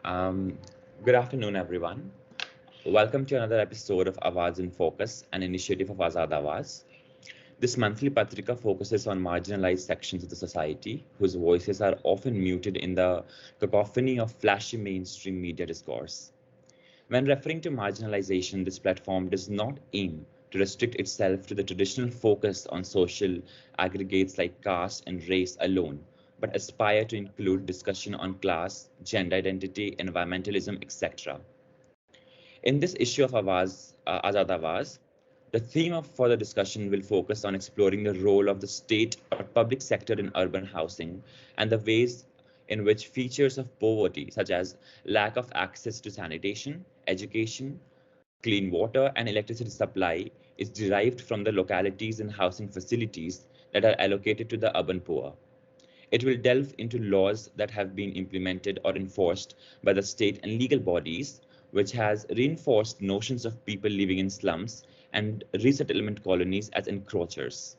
Um, Good afternoon, everyone. Welcome to another episode of Awaaz in Focus, an initiative of Azad Awaaz. This monthly patrika focuses on marginalized sections of the society whose voices are often muted in the cacophony of flashy mainstream media discourse. When referring to marginalization, this platform does not aim to restrict itself to the traditional focus on social aggregates like caste and race alone, but aspire to include discussion on class, gender identity, environmentalism, etc. In this issue of Azad Awaaz, the theme for the discussion will focus on exploring the role of the state or public sector in urban housing and the ways in which features of poverty, such as lack of access to sanitation, education, clean water, and electricity supply, is derived from the localities and housing facilities that are allocated to the urban poor. It will delve into laws that have been implemented or enforced by the state and legal bodies, which has reinforced notions of people living in slums and resettlement colonies as encroachers.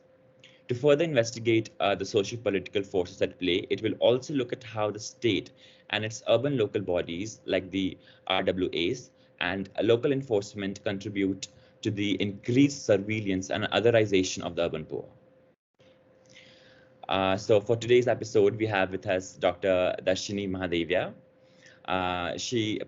To further investigate the socio-political forces at play, it will also look at how the state and its urban local bodies, like the RWAs, and local enforcement contribute to the increased surveillance and otherization of the urban poor. So for today's episode, we have with us Dr. Darshini Mahadevia. She's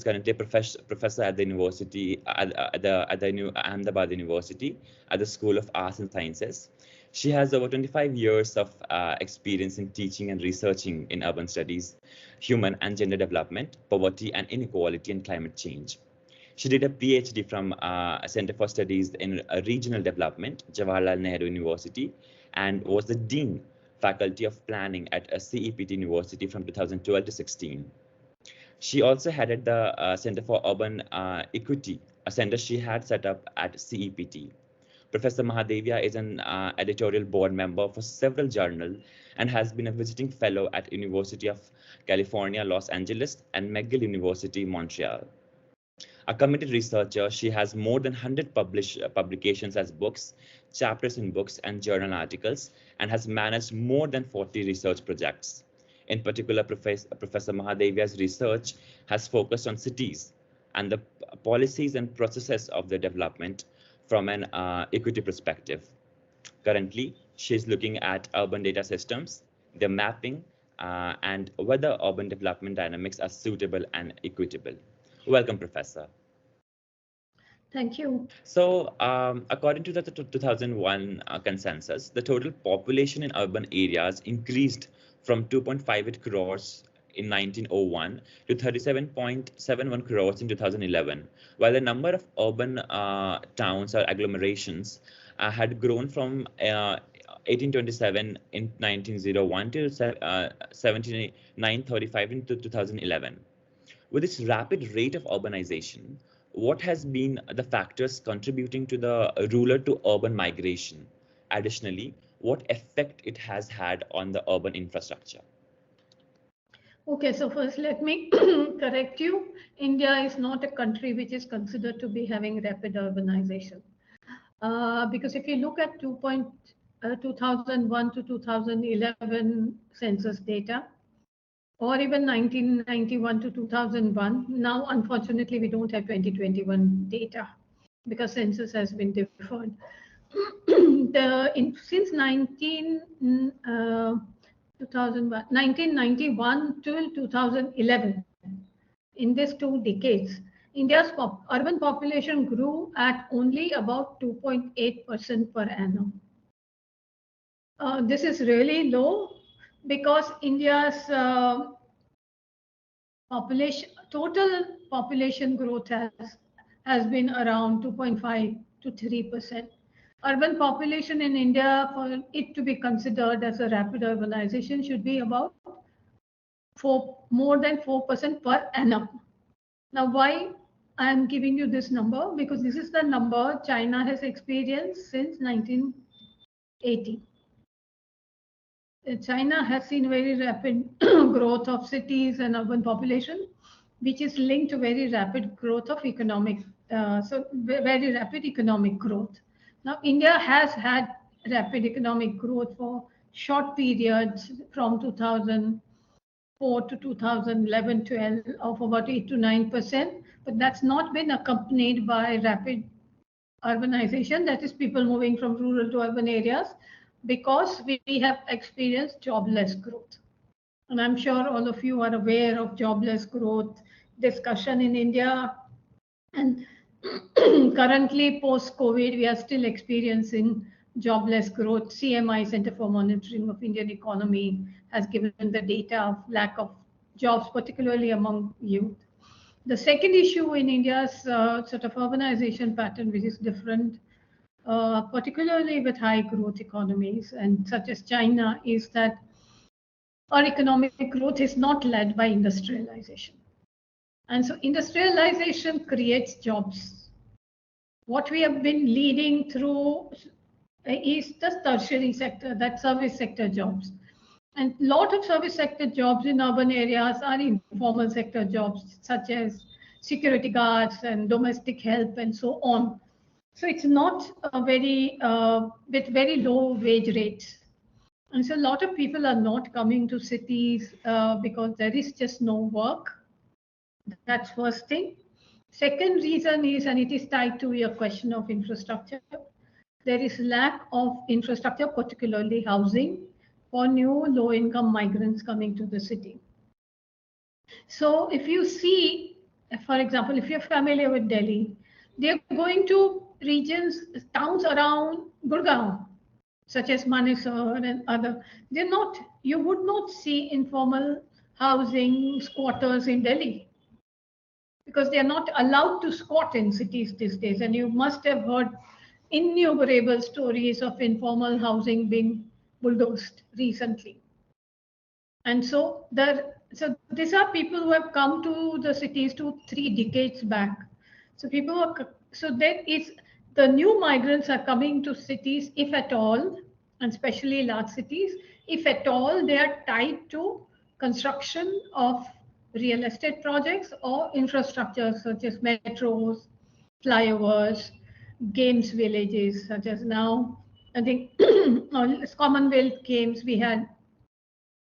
currently a professor at the university at the new Ahmedabad University at the School of Arts and Sciences. She has over 25 years of experience in teaching and researching in urban studies, human and gender development, poverty and inequality, and climate change. She did a PhD from Center for Studies in Regional Development, Jawaharlal Nehru University, and was the Dean Faculty of Planning at CEPT University from 2012 to 16. She also headed the Center for Urban Equity, a center she had set up at CEPT. Professor Mahadevia is an editorial board member for several journals and has been a visiting fellow at University of California, Los Angeles, and McGill University, Montreal. A committed researcher, she has more than 100 publications as books, chapters in books, and journal articles, and has managed more than 40 research projects. In particular, Professor Mahadevia's research has focused on cities and the policies and processes of their development from an equity perspective. Currently, she is looking at urban data systems, their mapping, and whether urban development dynamics are suitable and equitable. Welcome, Professor. Thank you. So, according to the 2001 consensus, the total population in urban areas increased from 2.58 crores in 1901 to 37.71 crores in 2011, while the number of urban towns or agglomerations had grown from 1827 in 1901 to 7935 in 2011. With this rapid rate of urbanization, what has been the factors contributing to the rural to urban migration? Additionally, what effect it has had on the urban infrastructure? Okay, so first let me correct you. India is not a country which is considered to be having rapid urbanization. Because if you look at 2001 to 2011 census data, or even 1991 to 2001. Now, unfortunately, we don't have 2021 data because census has been deferred. Since 1991 till 2011, in these 2 decades, India's urban population grew at only about 2.8% per annum. This is really low because India's total population growth has been around 2.5 to 3%. Urban population in India, for it to be considered as a rapid urbanization, should be about more than 4% per annum. Now, why I am giving you this number? Because this is the number China has experienced since 1980. China has seen very rapid growth of cities and urban population, which is linked to very rapid growth of economic, very rapid economic growth. Now, India has had rapid economic growth for short periods from 2000 to 2011-12 of about 8 to 9%, but that's not been accompanied by rapid urbanization, that is people moving from rural to urban areas, because we have experienced jobless growth. And I'm sure all of you are aware of jobless growth discussion in India. And currently, post-COVID, we are still experiencing jobless growth. CMI, Center for Monitoring of Indian Economy, has given the data of lack of jobs, particularly among youth. The second issue in India's sort of urbanization pattern, which is different, particularly with high growth economies and such as China, is that our economic growth is not led by industrialization. And so industrialization creates jobs. What we have been leading through is the tertiary sector, that service sector jobs. And a lot of service sector jobs in urban areas are informal sector jobs, such as security guards and domestic help and so on. So it's not a with very low wage rates. And so a lot of people are not coming to cities because there is just no work. That's first thing. Second reason is, and it is tied to your question of infrastructure, there is lack of infrastructure, particularly housing, for new low-income migrants coming to the city. So if you see, for example, if you're familiar with Delhi, they're going to regions, towns around Gurgaon, such as Manesar and other. They're not, you would not see informal housing squatters in Delhi, because they are not allowed to squat in cities these days. And you must have heard innumerable stories of informal housing being bulldozed recently. And so these are people who have come to the cities 2-3 decades back. So there is, the new migrants are coming to cities, if at all, and especially large cities, if at all, they are tied to construction of real estate projects or infrastructure such as metros, flyovers, games villages, such as now, I think Commonwealth Games, we had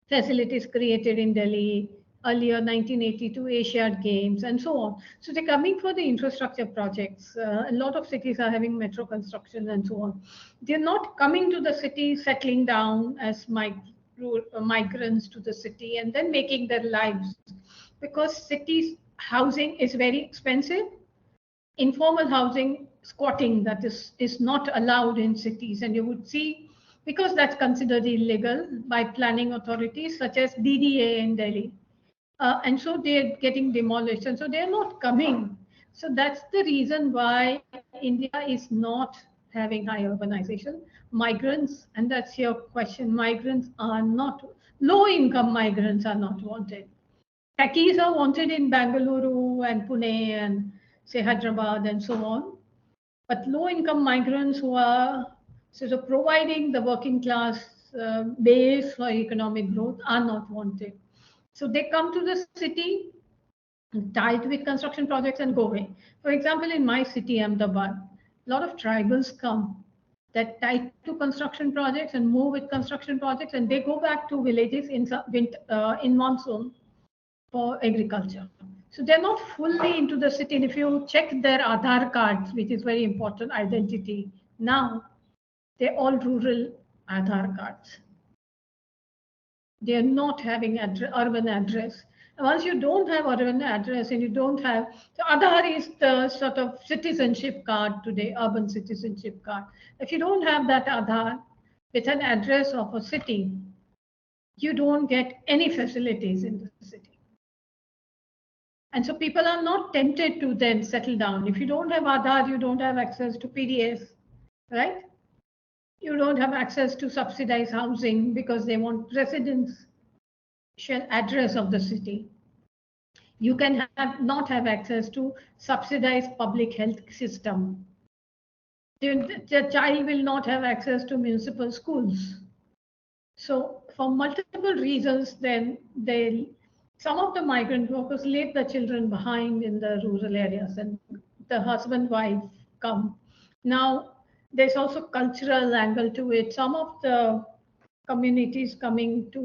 facilities created in Delhi, earlier 1982 Asiad Games, and so on. So they're coming for the infrastructure projects. A lot of cities are having metro construction and so on. They're not coming to the city, settling down as migrants to the city and then making their lives, because cities housing is very expensive. Informal housing, squatting, that is not allowed in cities, and you would see, because that's considered illegal by planning authorities such as DDA in Delhi. And so they're getting demolished, and so they're not coming. So that's the reason why India is not having high urbanization. Migrants, and that's your question, migrants are not, low-income migrants are not wanted. Techies are wanted in Bangalore and Pune and say Hyderabad and so on. But low-income migrants who are sort of providing the working class base for economic growth are not wanted. So they come to the city, tied with construction projects, and go away. For example, in my city, Ahmedabad, a lot of tribals come that tied to construction projects and move with construction projects, and they go back to villages in monsoon for agriculture. So they're not fully into the city. And if you check their Aadhaar cards, which is very important identity, now they're all rural Aadhaar cards. They're not having urban address. And once you don't have urban address and you don't have, so Aadhaar is the sort of citizenship card today, urban citizenship card. If you don't have that Aadhaar with an address of a city, you don't get any facilities in the city. And so people are not tempted to then settle down. If you don't have Aadhaar, you don't have access to PDS, right? You don't have access to subsidized housing because they want residential address of the city. You can not have access to subsidized public health system. The child will not have access to municipal schools. So for multiple reasons, then some of the migrant workers leave the children behind in the rural areas, and the husband, wife come. Now, there's also cultural angle to it. Some of the communities coming to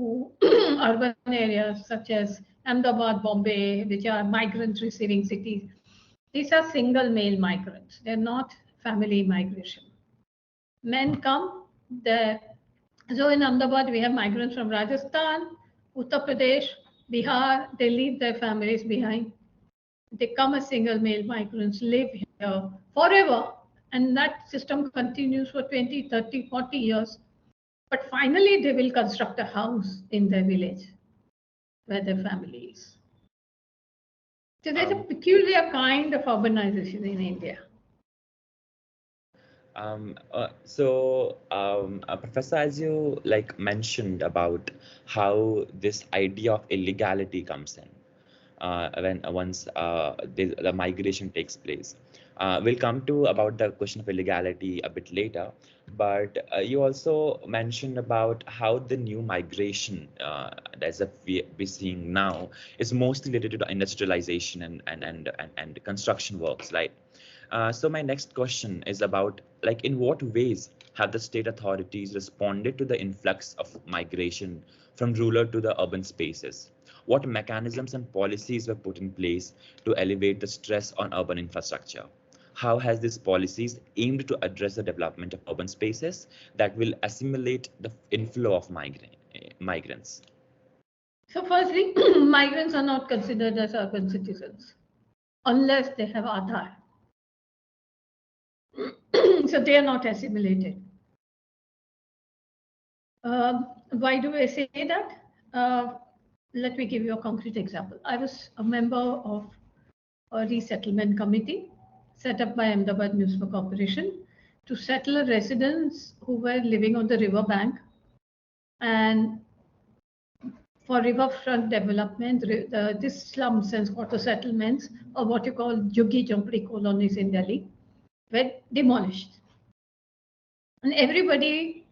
urban areas such as Ahmedabad, Bombay, which are migrant receiving cities. These are single male migrants. They're not family migration. Men come there. So in Ahmedabad, we have migrants from Rajasthan, Uttar Pradesh, Bihar. They leave their families behind. They come as single male migrants, live here forever. And that system continues for 20, 30, 40 years. But finally, they will construct a house in their village where their family is. So there's a peculiar kind of urbanization in India. Professor, as you mentioned about how this idea of illegality comes in when once the migration takes place. We'll come to about the question of illegality a bit later, but you also mentioned about how the new migration as we're seeing now is mostly related to industrialization and construction works, right? So my next question is about in what ways have the state authorities responded to the influx of migration from rural to the urban spaces? What mechanisms and policies were put in place to elevate the stress on urban infrastructure? How has these policies aimed to address the development of urban spaces that will assimilate the inflow of migrants? So firstly, migrants are not considered as urban citizens unless they have Aadhaar. So they are not assimilated. Why do I say that? Let me give you a concrete example. I was a member of a resettlement committee set up by Ahmedabad Municipal Corporation to settle residents who were living on the river bank. And for riverfront development, these slums and squatter settlements, or what you call Juggi Jhompdi colonies in Delhi, were demolished. And everybody,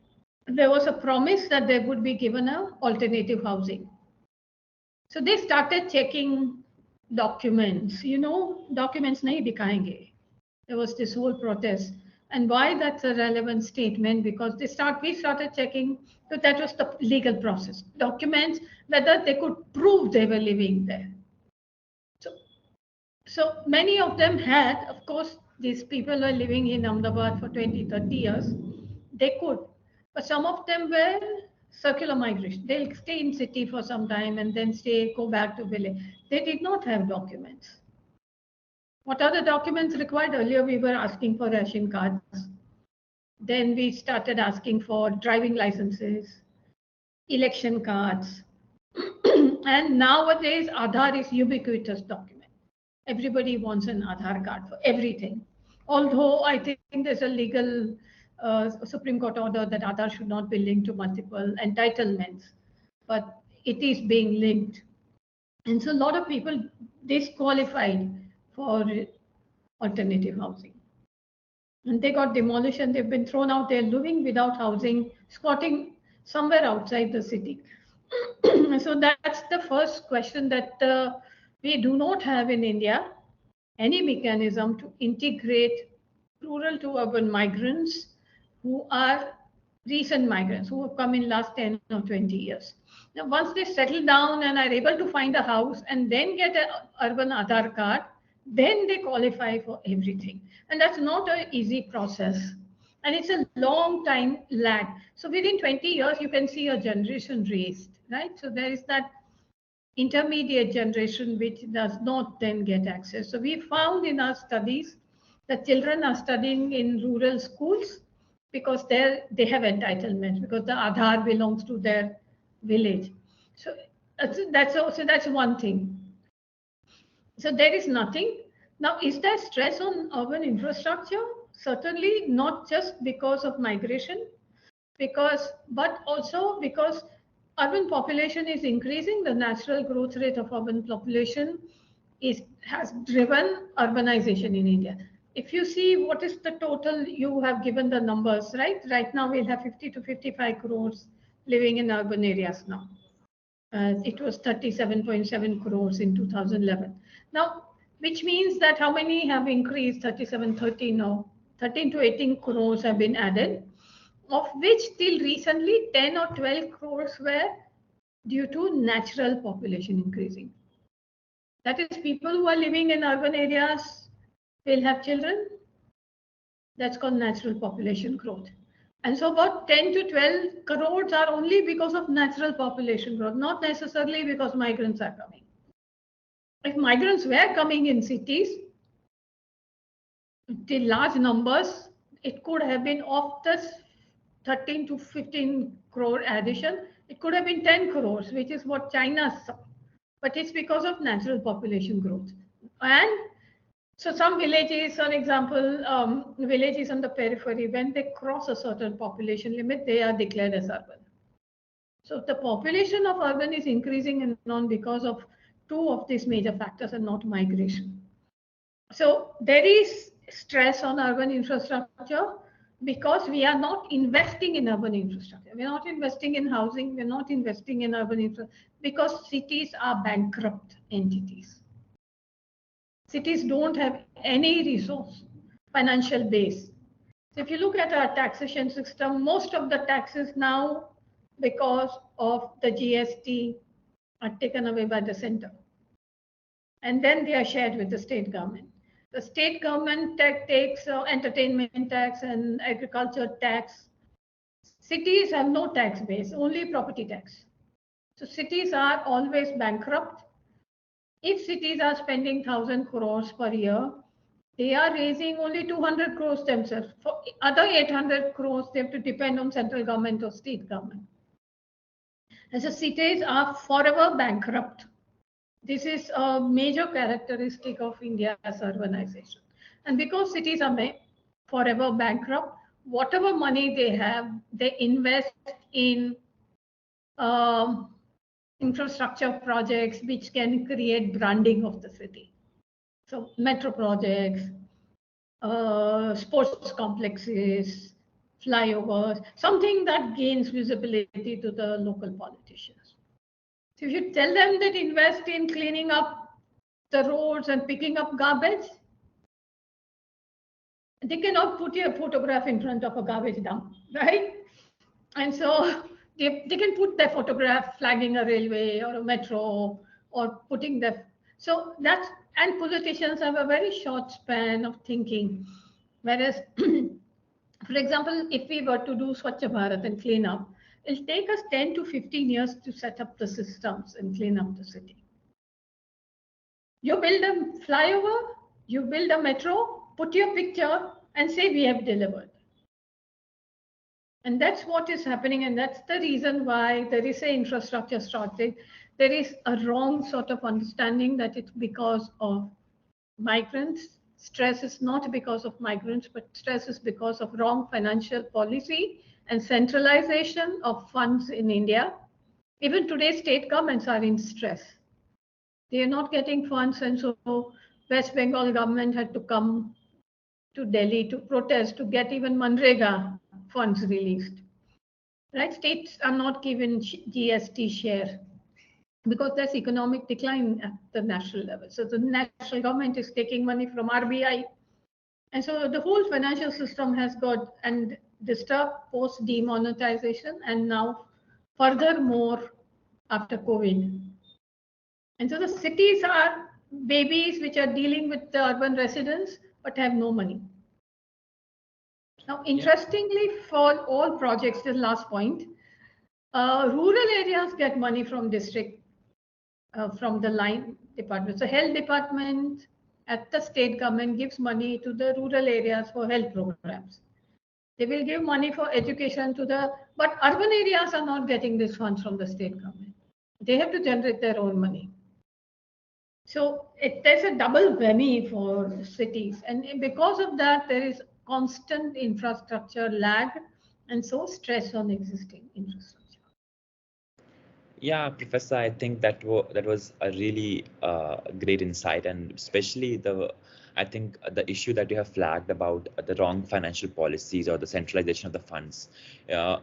there was a promise that they would be given an alternative housing. So they started checking documents, documents nahi dikhayenge. There was this whole protest. And why that's a relevant statement? Because we started checking, so that was the legal process. Documents, whether they could prove they were living there. So many of them had, of course, these people were living in Ahmedabad for 20, 30 years. They could. But some of them were circular migration. They'll stay in city for some time and then go back to village. They did not have documents. What are the documents required? Earlier, we were asking for ration cards. Then we started asking for driving licenses, election cards. And nowadays, Aadhaar is ubiquitous document. Everybody wants an Aadhaar card for everything. Although I think there's a legal Supreme Court order that Aadhaar should not be linked to multiple entitlements, but it is being linked. And so a lot of people disqualified for alternative housing. And they got demolished and they've been thrown out there living without housing, squatting somewhere outside the city. So that's the first question that we do not have in India, any mechanism to integrate rural to urban migrants who are recent migrants who have come in last 10 or 20 years. Now, once they settle down and are able to find a house and then get an urban Aadhaar card, then they qualify for everything. And that's not an easy process. And it's a long time lag. So within 20 years, you can see a generation raised, right? So there is that intermediate generation which does not then get access. So we found in our studies that children are studying in rural schools because they have entitlements, because the Aadhaar belongs to their village. So that's one thing. So there is nothing. Now, is there stress on urban infrastructure? Certainly not just because of migration, but also because urban population is increasing. The natural growth rate of urban population has driven urbanization in India. If you see what is the total, you have given the numbers, right? Right now we'll have 50 to 55 crores living in urban areas now. It was 37.7 crores in 2011. Now, which means that how many have increased? 13 to 18 crores have been added. of which till recently 10 or 12 crores were due to natural population increasing. That is, people who are living in urban areas will have children. That's called natural population growth. And so about 10 to 12 crores are only because of natural population growth, not necessarily because migrants are coming. If migrants were coming in cities, the large numbers, it could have been of this 13 to 15 crore addition, it could have been 10 crores, which is what China saw. But it's because of natural population growth. And so some villages, for example, villages on the periphery, when they cross a certain population limit, they are declared as urban. So the population of urban is increasing and on because of two of these major factors and not migration. So there is stress on urban infrastructure because we are not investing in urban infrastructure. We're not investing in housing. We're not investing in urban infrastructure because cities are bankrupt entities. Cities don't have any resource, financial base. So if you look at our taxation system, most of the taxes now, because of the GST, are taken away by the center. And then they are shared with the state government. The state government takes entertainment tax and agriculture tax. Cities have no tax base, only property tax. So cities are always bankrupt. If cities are spending 1,000 crores per year, they are raising only 200 crores themselves. For other 800 crores, they have to depend on central government or state government. And so cities are forever bankrupt. This is a major characteristic of India's urbanization. And because cities are forever bankrupt, whatever money they have, they invest in infrastructure projects which can create branding of the city. So metro projects, sports complexes, flyovers, something that gains visibility to the local politicians. So if you tell them that invest in cleaning up the roads and picking up garbage, they cannot put a photograph in front of a garbage dump, right? And so they can put their photograph flagging a railway or a metro or putting the, so that's, and politicians have a very short span of thinking. Whereas, for example, if we were to do Swachh Bharat and clean up, it'll take us 10 to 15 years to set up the systems and clean up the city. You build a flyover, you build a metro, put your picture and say we have delivered. And that's what is happening. And that's the reason why there is an infrastructure shortage. There is a wrong sort of understanding that it's because of migrants. Stress is not because of migrants, but stress is because of wrong financial policy and centralization of funds in India. Even today, state governments are in stress. They are not getting funds, and so West Bengal government had to come to Delhi to protest to get even Manrega funds released. Right? States are not given GST share because there's economic decline at the national level. So the national government is taking money from RBI. And so the whole financial system has got and disturbed post demonetization and now furthermore after COVID. And so the cities are babies which are dealing with the urban residents but have no money. Now, interestingly, for all projects, the last point, rural areas get money from district, from the line department. So health department at the state government gives money to the rural areas for health programs. They will give money for education to the, but urban areas are not getting these funds from the state government. They have to generate their own money. So there's a double whammy for cities. And because of that, there is constant infrastructure lag and so stress on existing infrastructure. Yeah, Professor, I think that was a really great insight, and especially I think the issue that you have flagged about the wrong financial policies or the centralization of the funds.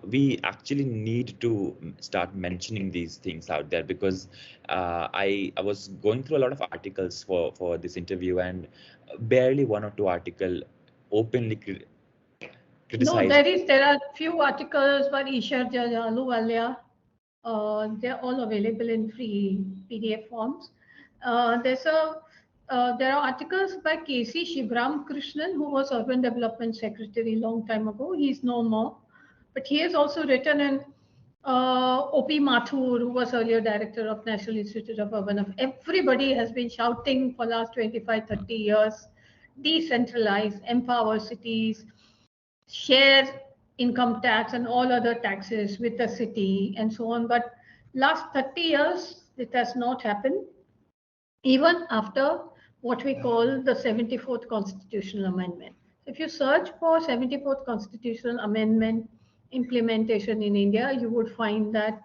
We actually need to start mentioning these things out there because I was going through a lot of articles for this interview, and barely one or two articles openly No, criticized? there are few articles by Ishar Jajaluwalia. They're all available in free PDF forms. There are articles by K.C. Shivram Krishnan, who was Urban Development Secretary long time ago. He's no more, but he has also written in O.P. Mathur, who was earlier director of National Institute of Urban Affairs. Everybody has been shouting for last 25, 30 years, decentralize, empower cities, share income tax and all other taxes with the city and so on. But last 30 years, it has not happened, even after what we call the 74th Constitutional Amendment. If you search for 74th Constitutional Amendment implementation in India, you would find that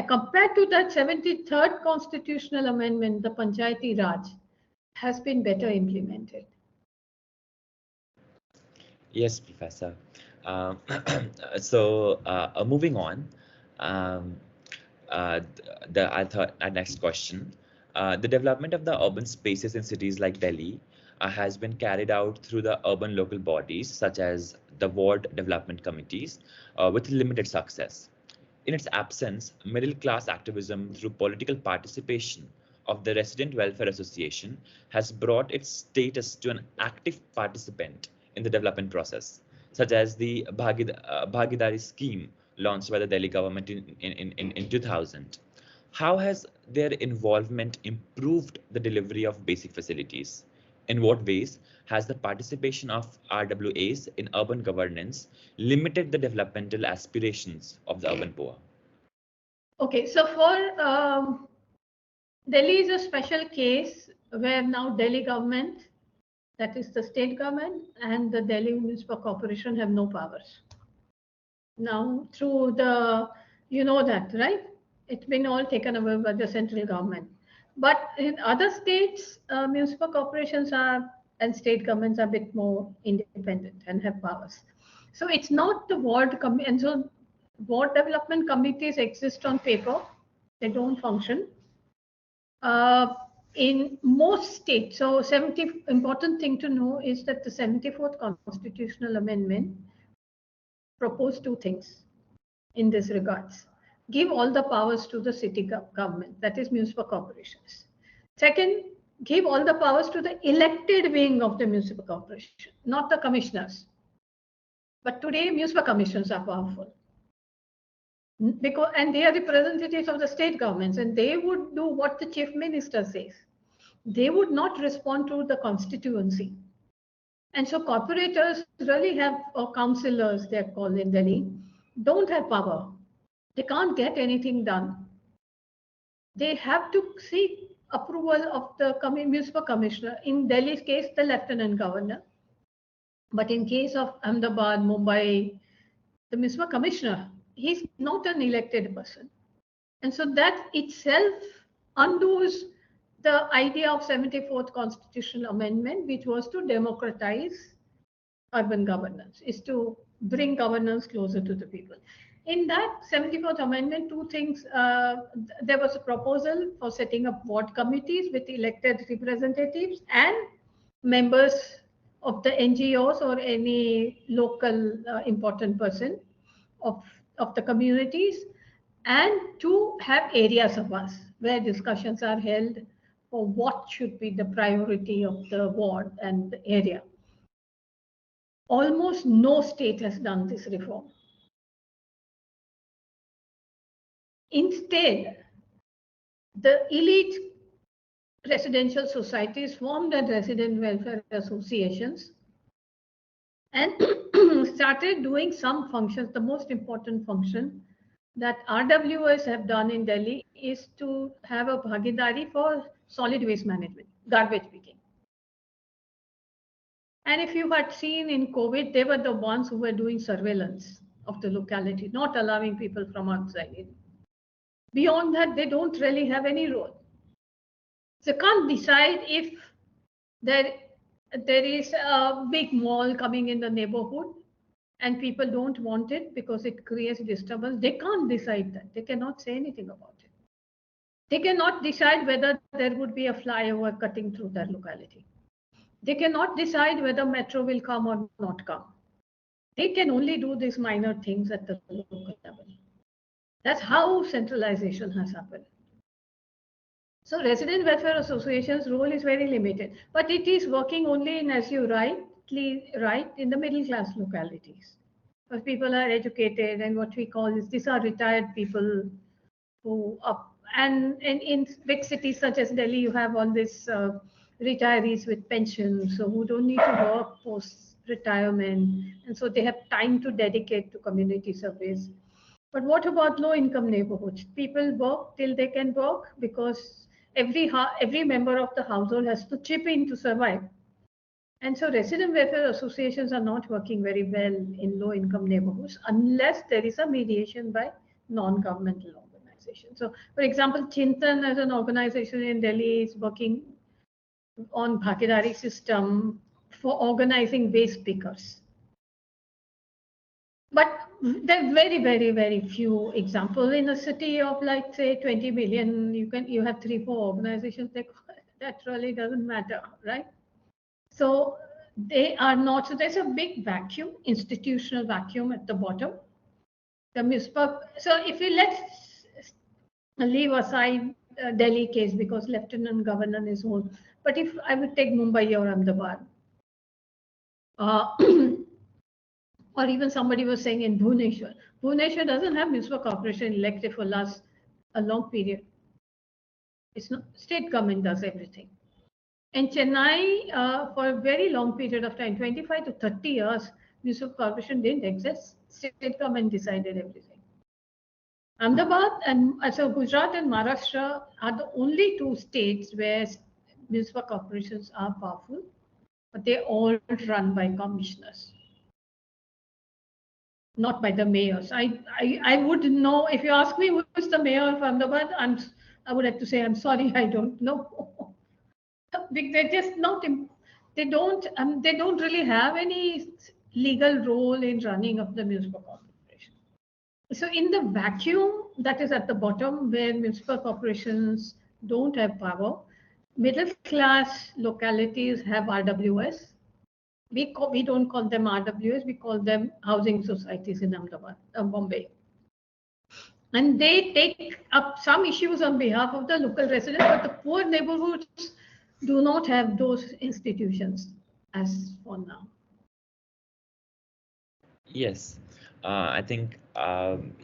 compared to that 73rd Constitutional Amendment, the Panchayati Raj has been better implemented. Yes, Professor. Um, so moving on, um, I thought our next question. The development of the urban spaces in cities like Delhi has been carried out through the urban local bodies such as the ward development committees with limited success. In its absence, middle class activism through political participation of the Resident Welfare Association has brought its status to an active participant in the development process, such as the Bhagidari scheme launched by the Delhi government in 2000. How has their involvement improved the delivery of basic facilities? In what ways has the participation of RWAs in urban governance limited the developmental aspirations of the urban poor? Okay, so for Delhi is a special case where now Delhi government, that is the state government, and the Delhi Municipal Corporation have no powers. Now through the, you know that, right? It's been all taken away by the central government. But in other states, municipal corporations are and state governments are a bit more independent and have powers. So it's not the and so ward development committees exist on paper, they don't function. In most states, so 70 important thing to know is that the 74th Constitutional Amendment proposed two things in this regards. Give all the powers to the city government, that is municipal corporations. Second, give all the powers to the elected wing of the municipal corporation, not the commissioners. But today, municipal commissioners are powerful. And they are representatives of the state governments, and they would do what the chief minister says. They would not respond to the constituency. And so corporators really have, or councillors they're called in Delhi, don't have power. They can't get anything done. They have to seek approval of the municipal commissioner. In Delhi's case, the lieutenant governor. But in case of Ahmedabad, Mumbai, the municipal commissioner, he's not an elected person. And so that itself undoes the idea of 74th Constitutional Amendment, which was to democratize urban governance, is to bring governance closer to the people. In that 74th Amendment, two things, there was a proposal for setting up ward committees with elected representatives and members of the NGOs or any local important person of the communities, and to have area sabhas where discussions are held for what should be the priority of the ward and the area. Almost no state has done this reform. Instead, the elite residential societies formed as resident welfare associations and started doing some functions. The most important function that RWAs have done in Delhi is to have a bhagidari for solid waste management, garbage picking. And if you had seen in COVID, they were the ones who were doing surveillance of the locality, not allowing people from outside in. Beyond that, they don't really have any role. They can't decide if there is a big mall coming in the neighborhood and people don't want it because it creates disturbance. They can't decide that. They cannot say anything about it. They cannot decide whether there would be a flyover cutting through their locality. They cannot decide whether metro will come or not come. They can only do these minor things at the local level. That's how centralization has happened. So resident welfare associations' role is very limited, but it is working only in, as you rightly write, in the middle class localities. Because people are educated, and what we call is, these are retired people who up, and in big cities such as Delhi, you have all these retirees with pensions, so who don't need to work post retirement, and so they have time to dedicate to community service. But what about low-income neighborhoods? People work till they can work because every member of the household has to chip in to survive. And so resident welfare associations are not working very well in low-income neighborhoods unless there is a mediation by non-governmental organizations. So, for example, Chintan as an organization in Delhi is working on Bhagidari system for organizing waste pickers. But there are very, very, very few examples. In a city of, like, say, 20 million, you have 3-4 organizations. That really doesn't matter, right? So they are not. So there's a big vacuum, institutional vacuum at the bottom. The municipal. So if we let's leave aside Delhi case because Lieutenant Governor is old. But if I would take Mumbai or Ahmedabad, or even somebody was saying in Bhubaneswar. Bhubaneswar doesn't have municipal corporation elected for last a long period. It's not, state government does everything. In Chennai, for a very long period of time, 25 to 30 years, municipal corporation didn't exist. State government decided everything. Ahmedabad and so Gujarat and Maharashtra are the only two states where municipal corporations are powerful, but they all run by commissioners, not by the mayors. I would know, if you ask me who is the mayor of Ahmedabad, I would have to say, I'm sorry, I don't know. They're just not, they don't really have any legal role in running of the municipal corporation. So in the vacuum that is at the bottom, where municipal corporations don't have power, middle class localities have RWS. We don't call them RWS, we call them housing societies in Ahmedabad, Bombay. And they take up some issues on behalf of the local residents, but the poor neighborhoods do not have those institutions as for now. Yes, I think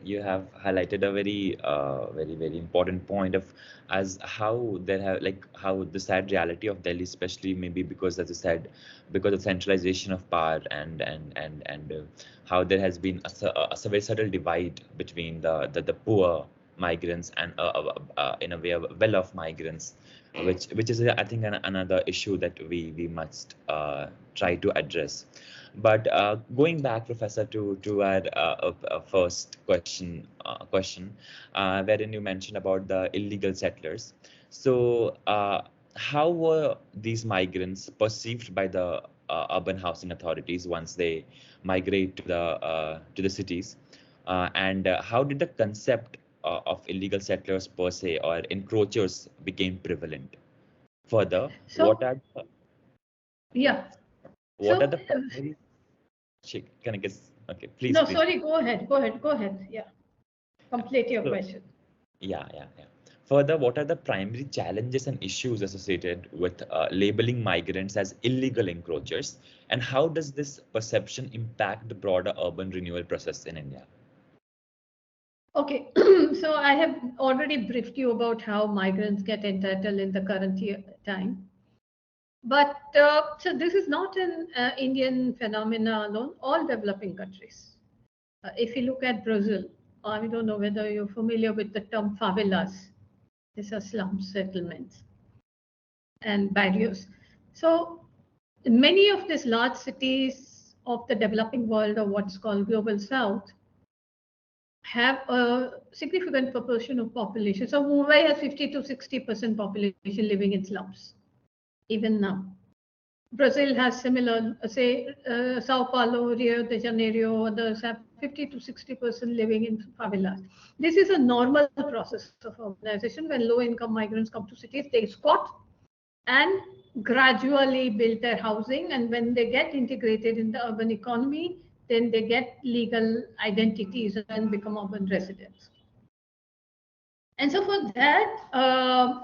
you have highlighted a very important point of as how there have how the sad reality of Delhi, especially maybe because, as you said, because of centralization of power and how there has been a very subtle divide between the poor migrants and in a way well-off migrants, which is I think another issue that we must try to address. But going back, Professor, to our first question, wherein you mentioned about the illegal settlers. So, how were these migrants perceived by the urban housing authorities once they migrate to the cities, and how did the concept of illegal settlers per se or encroachers became prevalent? Further, So, what are the, yeah. what So, are the primary can I guess? Okay, please, no, please. sorry, go ahead. Yeah, complete your So, question. yeah. Further, what are the primary challenges and issues associated with labeling migrants as illegal encroachers, and how does this perception impact the broader urban renewal process in India? Okay, so I have already briefed you about how migrants get entitled in the current time. But so this is not an Indian phenomena alone, all developing countries. If you look at Brazil, I don't know whether you're familiar with the term favelas. These are slum settlements and barrios. So many of these large cities of the developing world, or what's called global south, have a significant proportion of population. So Mumbai has 50 to 60% population living in slums, even now. Brazil has similar, say, Sao Paulo, Rio de Janeiro, others have 50 to 60% living in favelas. This is a normal process of urbanization. When low-income migrants come to cities, they squat and gradually build their housing. And when they get integrated in the urban economy, then they get legal identities and become urban residents. And so for that,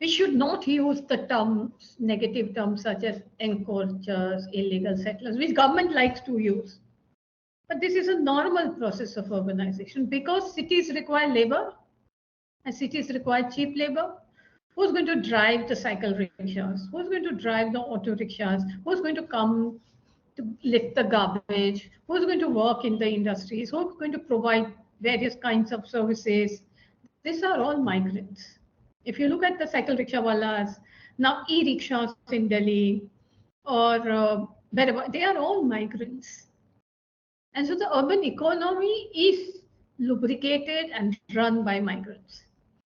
we should not use the terms, negative terms such as encroachers, illegal settlers, which government likes to use. But this is a normal process of urbanization because cities require labor and cities require cheap labor. Who's going to drive the cycle rickshaws? Who's going to drive the auto rickshaws? Who's going to come to lift the garbage? Who's going to work in the industries? Who's going to provide various kinds of services? These are all migrants. If you look at the cycle rickshaw wallas, now e-rickshaws in Delhi or wherever, they are all migrants. And so the urban economy is lubricated and run by migrants.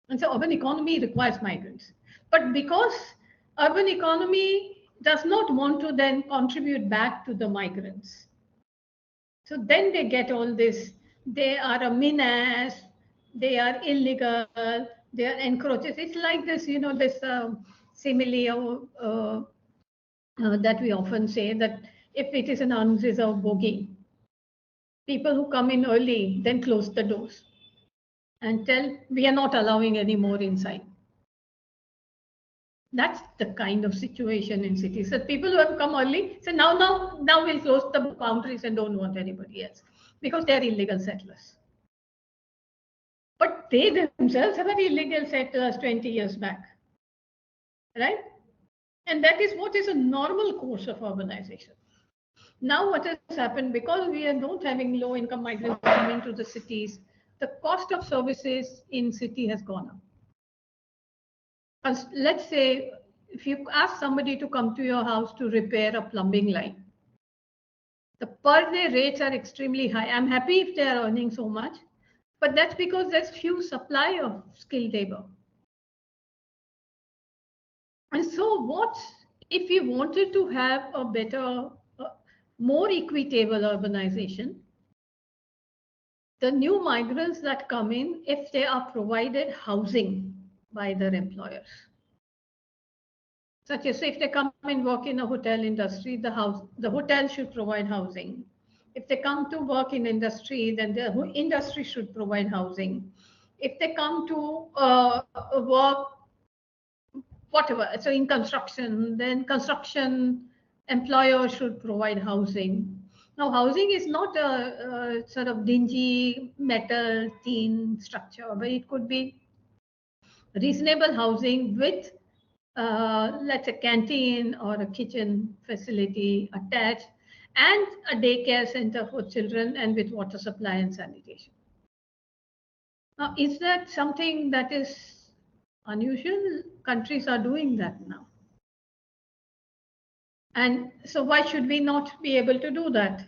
And so urban economy requires migrants. But because urban economy does not want to then contribute back to the migrants, so then they get all this, they are a menace, they are illegal, they are encroachers. It's like this, this simile that we often say that if it is an unreserved bogie, people who come in early then close the doors and tell we are not allowing any more inside. That's the kind of situation in cities. That people who have come early say now we'll close the boundaries and don't want anybody else because they're illegal settlers. But they themselves have been illegal settlers 20 years back, right? And that is what is a normal course of urbanization. Now what has happened, because we are not having low-income migrants coming to the cities, the cost of services in city has gone up. As let's say, if you ask somebody to come to your house to repair a plumbing line, the per day rates are extremely high. I'm happy if they are earning so much, but that's because there's few supply of skilled labor. And so what if we wanted to have a better, more equitable urbanization? The new migrants that come in, if they are provided housing by their employers, such as if they come and work in a hotel industry, the hotel should provide housing. If they come to work in industry, then the industry should provide housing. If they come to work, whatever, so in construction, then construction employer should provide housing. Now, housing is not a sort of dingy metal tin structure, but it could be reasonable housing with, let's say, canteen or a kitchen facility attached, and a daycare center for children, and with water supply and sanitation. Now, is that something that is unusual? Countries are doing that now. And so why should we not be able to do that?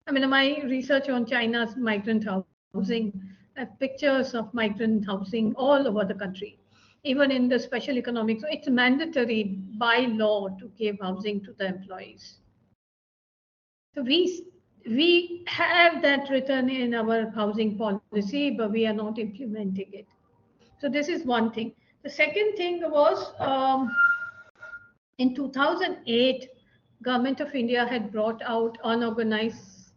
I mean, my research on China's migrant housing, I have pictures of migrant housing all over the country, even in the special economics. So it's mandatory by law to give housing to the employees. So we have that written in our housing policy, but we are not implementing it. So this is one thing. The second thing was in 2008, Government of India had brought out Unorganized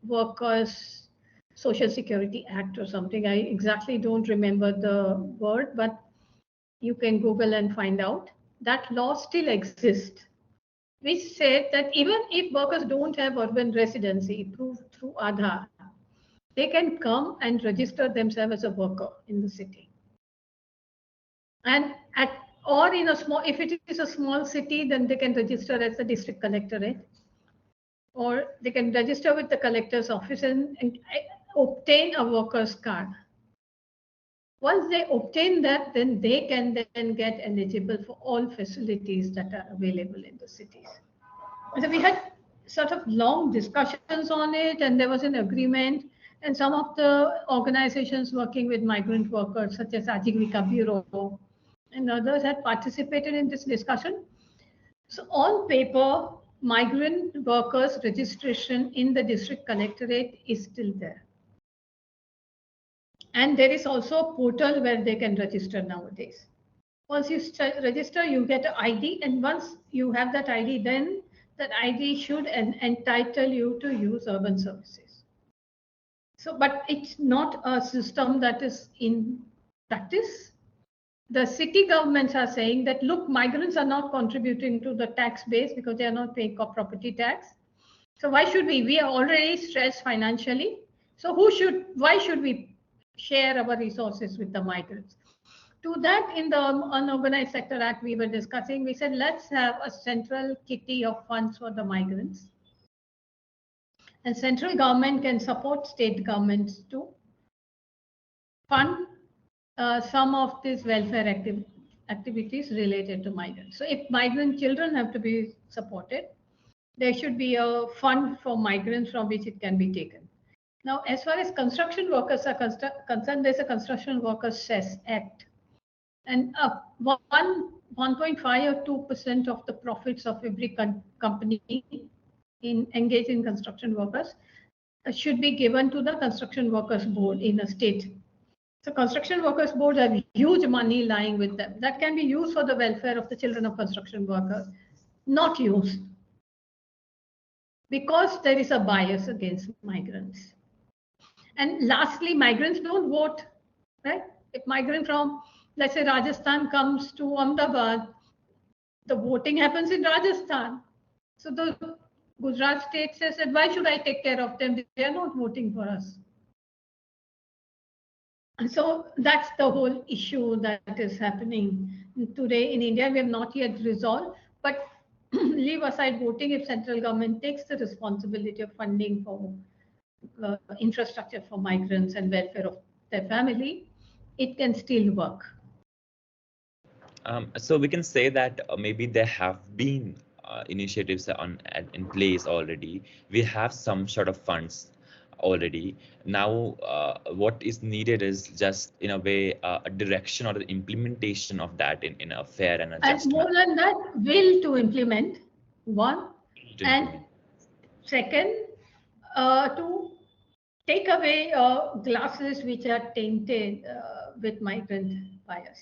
Workers Social Security Act or something. I exactly don't remember the word, but you can Google and find out. That law still exists, which said that even if workers don't have urban residency proved through Aadhaar, they can come and register themselves as a worker in the city. And or in a small, if it is a small city, then they can register as the district collectorate, or they can register with the collector's office and obtain a worker's card. Once they obtain that, then they can then get eligible for all facilities that are available in the cities. So we had sort of long discussions on it, and there was an agreement. And some of the organizations working with migrant workers, such as Ajivika Bureau and others, had participated in this discussion. So on paper, migrant workers registration in the district collectorate is still there. And there is also a portal where they can register nowadays. Once you register, you get an ID, and once you have that ID, then that ID should entitle you to use urban services. So, but it's not a system that is in practice. The city governments are saying that, look, migrants are not contributing to the tax base because they are not paying property tax. So why should we? We are already stressed financially. So why should we share our resources with the migrants? To that, in the Unorganized Sector Act we were discussing, we said, let's have a central kitty of funds for the migrants. And central government can support state governments to fund some of these welfare activities related to migrants. So if migrant children have to be supported, there should be a fund for migrants from which it can be taken. Now, as far as construction workers are concerned, there's a Construction Workers Cess Act. And 1.5 or 2% of the profits of every company engaged in construction workers should be given to the Construction Workers Board in a state. So construction workers boards have huge money lying with them that can be used for the welfare of the children of construction workers, not used because there is a bias against migrants. And lastly, migrants don't vote, right? If migrant from, let's say, Rajasthan comes to Ahmedabad, the voting happens in Rajasthan. So the Gujarat state says that, why should I take care of them? They are not voting for us. So that's the whole issue that is happening today in India. We have not yet resolved, but leave aside voting, if central government takes the responsibility of funding for infrastructure for migrants and welfare of their family, it can still work. So we can say that maybe there have been initiatives in place already. We have some sort of funds already. Now, what is needed is just in a way a direction or the implementation of that in a fair and a just And more than that, will to implement, one, and implement. second, to take away glasses which are tainted with migrant bias.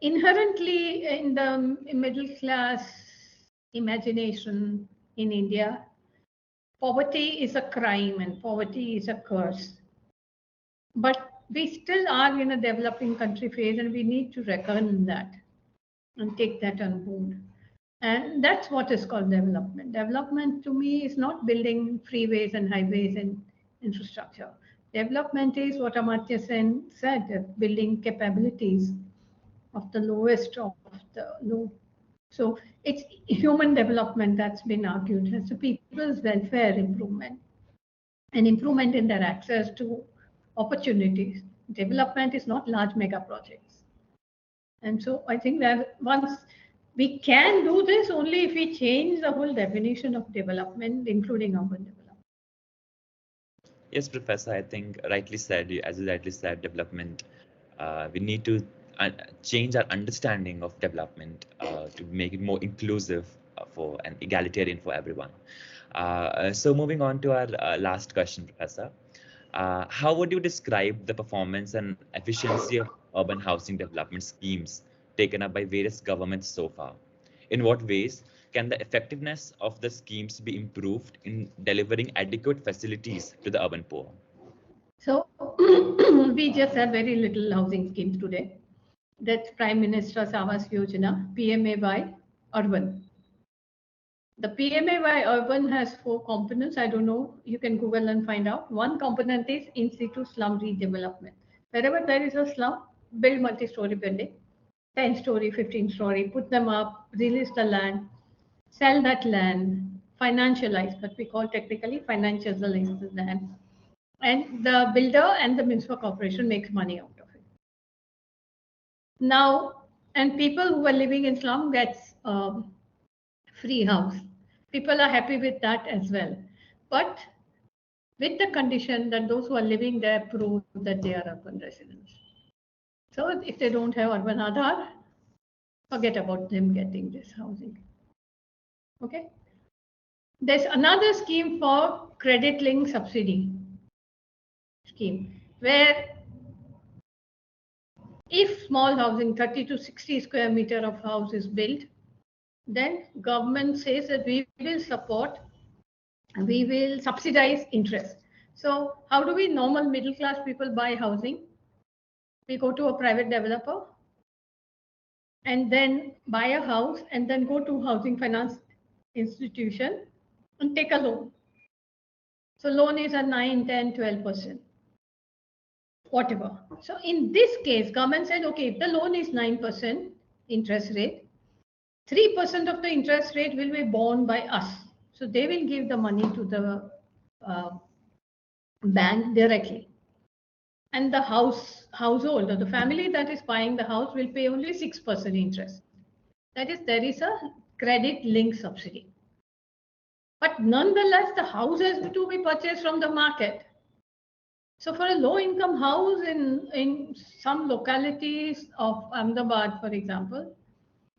Inherently in the middle class imagination in India, poverty is a crime and poverty is a curse. But we still are in a developing country phase and we need to reckon that and take that on board. And that's what is called development. Development to me is not building freeways and highways and infrastructure. Development is what Amartya Sen said, building capabilities of the lowest of the low. So it's human development that's been argued as the people's welfare improvement and improvement in their access to opportunities. Development is not large mega projects. And so I think that once we can do this only if we change the whole definition of development, including urban development. Yes, Professor, I think rightly said, as you rightly said, development, we need to change our understanding of development to make it more inclusive for and egalitarian for everyone. So moving on to our last question, Professor. How would you describe the performance and efficiency of urban housing development schemes taken up by various governments so far? In what ways can the effectiveness of the schemes be improved in delivering adequate facilities to the urban poor? So we just have very little housing schemes today. That's Prime Minister's Awaaz Yojana, PMAY Urban. The PMAY Urban has 4 components. I don't know, you can Google and find out. One component is in situ slum redevelopment. Wherever there is a slum, build multi-story building, 10-story, 15-story, put them up, release the land, sell that land, financialize, what we call technically financialize the land. And the builder and the municipal corporation makes money out of it. Now, and people who are living in slum gets free house. People are happy with that as well. But with the condition that those who are living there prove that they are urban residents. So if they don't have urban Aadhaar, forget about them getting this housing. Okay. There's another scheme for credit link subsidy scheme where if small housing, 30 to 60 square meter of house is built, then government says that we will subsidize interest. So how do we normal middle class people buy housing? We go to a private developer and then buy a house and then go to housing finance institution and take a loan. So loan is at 9, 10, 12%, whatever. So in this case, government said, okay, if the loan is 9% interest rate, 3% of the interest rate will be borne by us. So they will give the money to the bank directly. And the household or the family that is buying the house will pay only 6% interest. That is, there is a credit link subsidy. But nonetheless, the house has to be purchased from the market. So for a low income house in some localities of Ahmedabad, for example,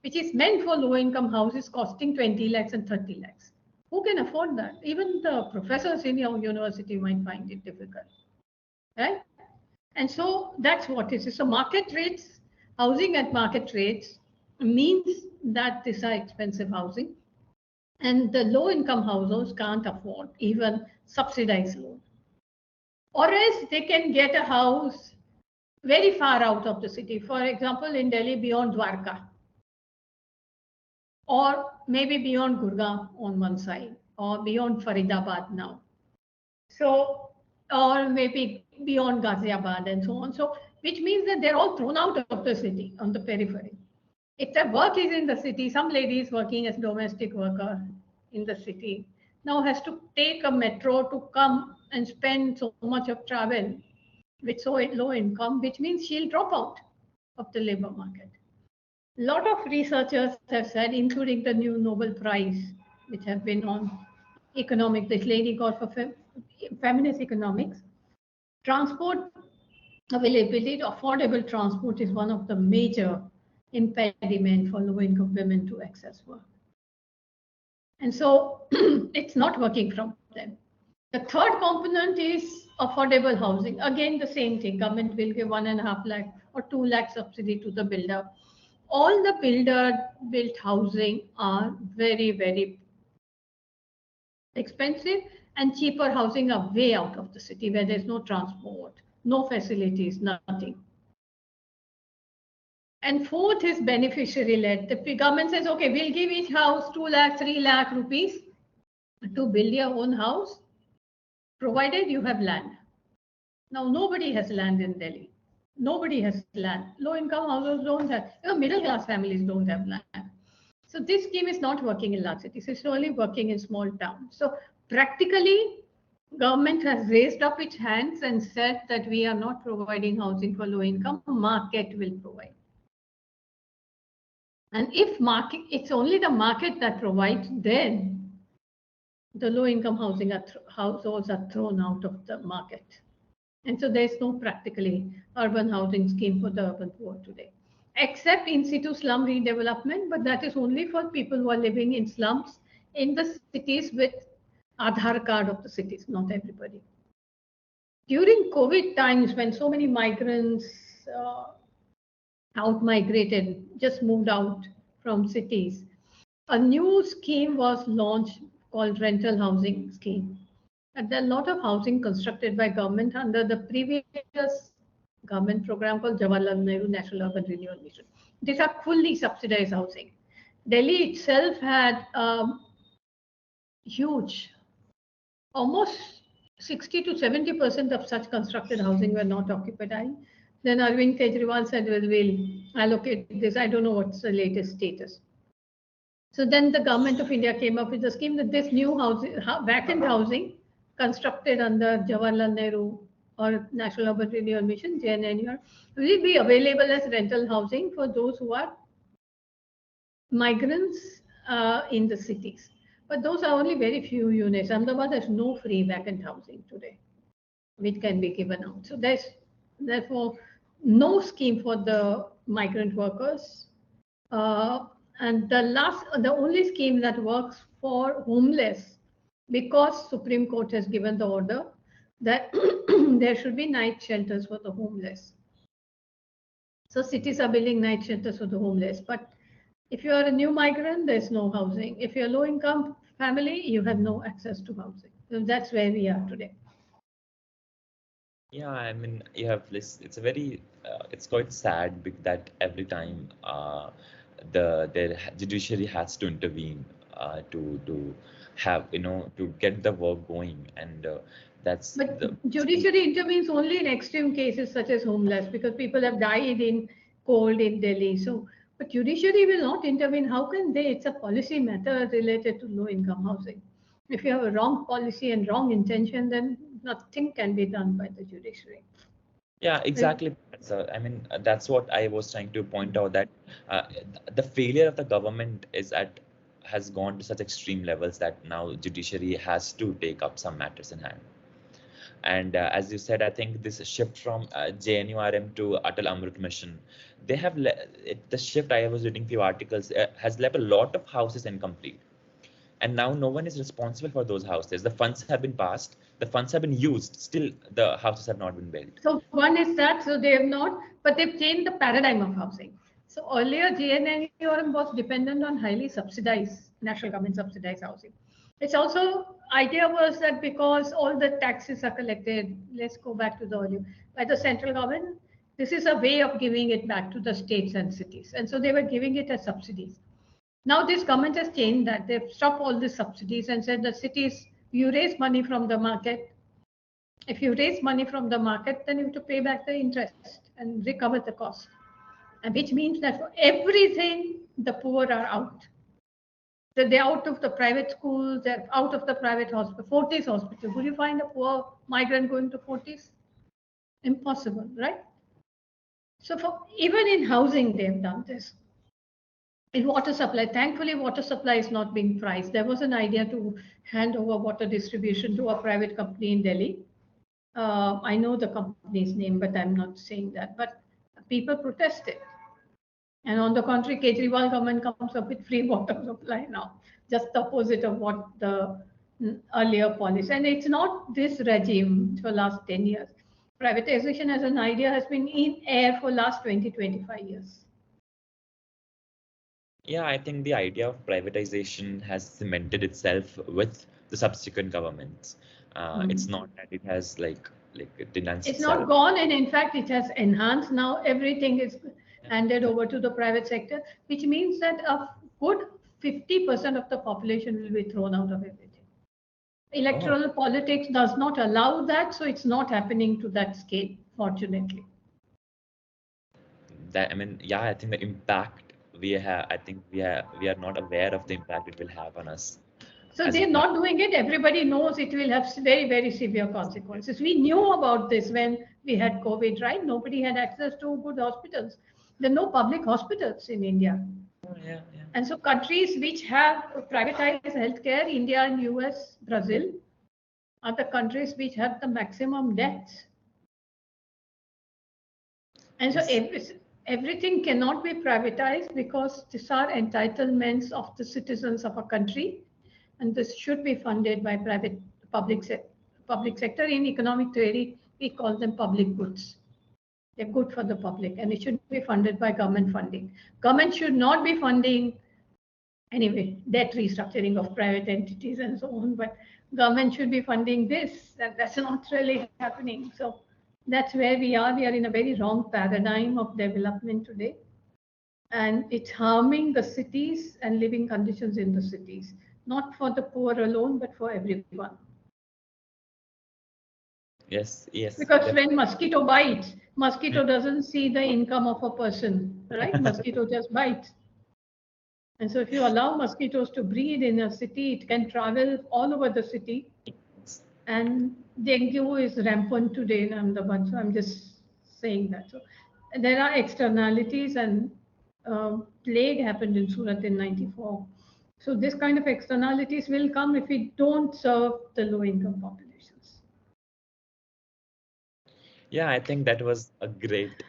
which is meant for low income houses costing 20 lakhs and 30 lakhs. Who can afford that? Even the professors in your university might find it difficult, right? And so that's what it is. So market rates, housing at market rates means that these are expensive housing. And the low income households can't afford even subsidized loan. Or else they can get a house very far out of the city. For example, in Delhi, beyond Dwarka, or maybe beyond Gurgaon on one side, or beyond Faridabad now. So, or maybe beyond Ghaziabad and so on. So, which means that they're all thrown out of the city on the periphery. If their work is in the city, some ladies working as domestic worker in the city now has to take a metro to come and spend so much of travel with so low income, which means she'll drop out of the labor market. A lot of researchers have said, including the new Nobel Prize, which have been on economics, this lady got for feminist economics, transport availability, affordable transport is one of the major impediment for low-income women to access work. And so it's not working from them. The third component is affordable housing. Again, the same thing. Government will give 1.5 lakh or 2 lakh subsidy to the builder. All the built housing are very, very expensive, and cheaper housing are way out of the city where there's no transport, no facilities, nothing. And fourth is beneficiary led. The government says, okay, we'll give each house 2 lakh, 3 lakh rupees to build your own house, provided you have land. Now, nobody has land in Delhi. Nobody has land. Low income households don't have, middle class families don't have land. So this scheme is not working in large cities. It's only working in small towns. So practically, government has raised up its hands and said that we are not providing housing for low income, market will provide. And if market, it's only the market that provides, then the low income households are thrown out of the market. And so there's no practically urban housing scheme for the urban poor today, except in situ slum redevelopment, but that is only for people who are living in slums in the cities with Aadhaar card of the cities, not everybody. During COVID times, when so many migrants out-migrated, just moved out from cities, a new scheme was launched called rental housing scheme. And there are a lot of housing constructed by government under the previous government program called Jawaharlal Nehru National Urban Renewal Mission. These are fully subsidized housing. Delhi itself had huge, almost 60 to 70% of such constructed housing were not occupied. Then Arvind Kejriwal said, well, we'll allocate this. I don't know what's the latest status. So then the government of India came up with a scheme that this new housing, vacant housing constructed under Jawaharlal Nehru or National Urban Renewal Mission, JNNUR, will be available as rental housing for those who are migrants in the cities. But those are only very few units. Ahmedabad has no free vacant housing today, which can be given out. So there's therefore no scheme for the migrant workers. And the only scheme that works for homeless, because Supreme Court has given the order that there should be night shelters for the homeless. So cities are building night shelters for the homeless, but If you are a new migrant, there's no housing. If you're a low income family, you have no access to housing. So that's where we are today. Yeah, I mean, you have this. It's a very, it's quite sad that every time the judiciary has to intervene to have to get the work going, and that's But the judiciary intervenes only in extreme cases such as homeless because people have died in cold in Delhi. So, but judiciary will not intervene. How can they? It's a policy matter related to low income housing. If you have a wrong policy and wrong intention, then nothing can be done by the judiciary. Yeah, exactly. So, I mean, that's what I was trying to point out, that uh, the failure of the government has gone to such extreme levels that now judiciary has to take up some matters in hand. And as you said, I think this shift from JNURM to Atal Amrit Mission, they have the shift. I was reading few articles, has left a lot of houses incomplete, and now no one is responsible for those houses. The funds have been passed, the funds have been used, still the houses have not been built. So one is that, so they have not, but they've changed the paradigm of housing. So earlier, GNNURM was dependent on highly subsidized, national government subsidized housing. It's also, idea was that because all the taxes are collected, let's go back to the earlier, by the central government, this is a way of giving it back to the states and cities. And so they were giving it as subsidies. Now this government has changed that. They've stopped all the subsidies and said the cities, you raise money from the market, if you raise money from the market, then you have to pay back the interest and recover the cost. And which means that for everything, the poor are out. So they're out of the private schools, they're out of the private hospital, Fortis hospital. Would you find a poor migrant going to Fortis? Impossible, right? So for even in housing, they've done this. In water supply, thankfully, water supply is not being priced. There was an idea to hand over water distribution to a private company in Delhi. I know the company's name, but I'm not saying that. But people protested. And on the contrary, Kejriwal government comes up with free water supply now, just the opposite of what the earlier policy. And it's not this regime for last 10 years. Privatization as an idea has been in air for last 20, 25 years. Yeah, I think the idea of privatization has cemented itself with the subsequent governments. It's not that it has like denounced It's itself. not gone, and in fact, it has enhanced. Now everything is handed over to the private sector, which means that a good 50% of the population will be thrown out of everything. Oh, Electoral politics does not allow that, so it's not happening to that scale, fortunately. that I mean, yeah, I think the impact we have, I think we are not aware of the impact it will have on us So as they're of now. not doing it. Everybody knows it will have very, very severe consequences. We knew about this when we had COVID, right? Nobody had access to good hospitals. There are no public hospitals in India. Oh, yeah, yeah. And so countries which have privatized healthcare, India and US, Brazil, are the countries which have the maximum deaths. And so Yes. everything cannot be privatized because these are entitlements of the citizens of a country. And this should be funded by public sector. In economic theory, we call them public goods. They're good for the public and it should be funded by government funding. Government should not be funding anyway, debt restructuring of private entities and so on, but government should be funding this, and that's not really happening. So that's where we are. We are in a very wrong paradigm of development today. And it's harming the cities and living conditions in the cities, not for the poor alone, but for everyone. Yes, yes, Because definitely. when mosquito bites, mosquito doesn't see the income of a person, right? Mosquito just bites. And so if you allow mosquitoes to breed in a city, it can travel all over the city. And dengue is rampant today in Ahmedabad. So I'm just saying that. So there are externalities, and plague happened in Surat in '94. So this kind of externalities will come if we don't serve the low income populations. Yeah, I think that was a great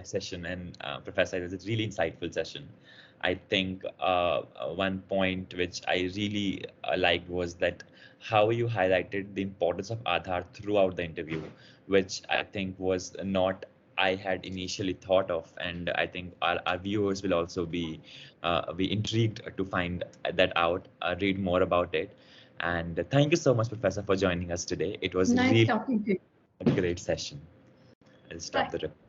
session, and Professor, it was a really insightful session. I think one point which I really liked was that how you highlighted the importance of Aadhaar throughout the interview, which I think was not I had initially thought of, and I think our viewers will also be intrigued to find that out, read more about it. And thank you so much, Professor, for joining us today. It was Nice really talking to you. a great session. I'll stop Bye. the recording.